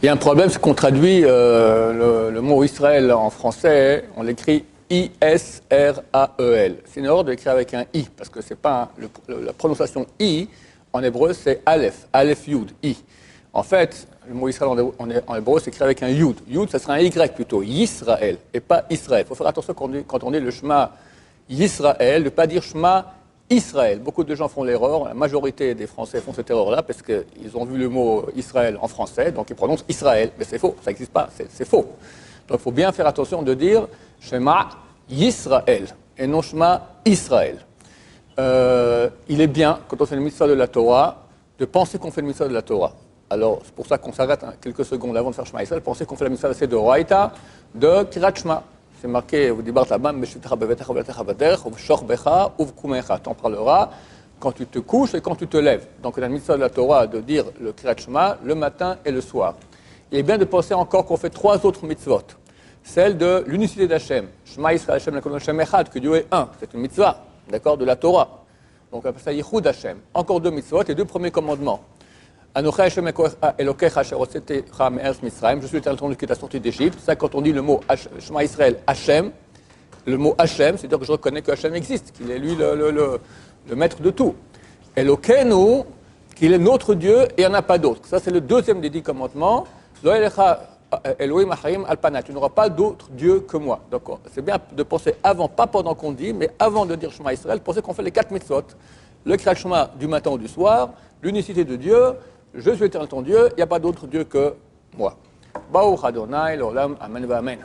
Il y a un problème, c'est qu'on traduit le mot Israël en français, on l'écrit I-S-R-A-E-L. C'est une erreur de l'écrire avec un I, parce que c'est pas la prononciation I en hébreu, c'est Aleph, Aleph Yud, I. En fait, le mot Israël en hébreu, c'est écrit avec un Yud. Yud, ça serait un Y plutôt, Yisraël, et pas Israël. Il faut faire attention quand on dit le Shema Yisraël, de ne pas dire Shema Israël. Beaucoup de gens font l'erreur, la majorité des Français font cette erreur-là parce qu'ils ont vu le mot Israël en français, donc ils prononcent Israël. Mais c'est faux, ça n'existe pas, c'est faux. Donc il faut bien faire attention de dire Shema Yisraël et non Shema Israël. Il est bien, quand on fait le mitzvah de la Torah, de penser qu'on fait le mitzvah de la Torah. Alors c'est pour ça qu'on s'arrête quelques secondes avant de faire Shema Israël, penser qu'on fait la mitzvah de Oraita, de Kirat Shema. C'est marqué, vous dites là-bas, t'en parleras quand tu te couches et quand tu te lèves. Donc, la mitzvah de la Torah de dire le Kirat Shema le matin et le soir. Il est bien de penser encore qu'on fait 3 autres mitzvot. Celle de l'unicité d'Hachem. Shema Israël Hashem Lakol Hashem Echad, que Dieu est un. C'est une mitzvah, d'accord, de la Torah. Donc, on appelle ça Yichud Hashem. Encore 2 mitzvot et 2 premiers commandements. Je suis l'éternel qui t'a sorti d'Égypte. Ça, quand on dit le mot Shema Israël, Hachem, le mot Hachem, c'est-à-dire que je reconnais que Hachem existe, qu'il est lui le maître de tout. Elokeinu, qu'il est notre Dieu et il n'y en a pas d'autre. Ça, c'est le deuxième des 10 commandements. Elohim Acharim Alpana, tu n'auras pas d'autre Dieu que moi. Donc, c'est bien de penser avant, pas pendant qu'on dit, mais avant de dire Shema Israël, penser qu'on fait les 4 mitzvot. Le Kirat Shema du matin ou du soir, l'unicité de Dieu. Je suis l'éternel ton Dieu, il n'y a pas d'autre Dieu que moi. Baruch Adonai, l'olam, amen, amen.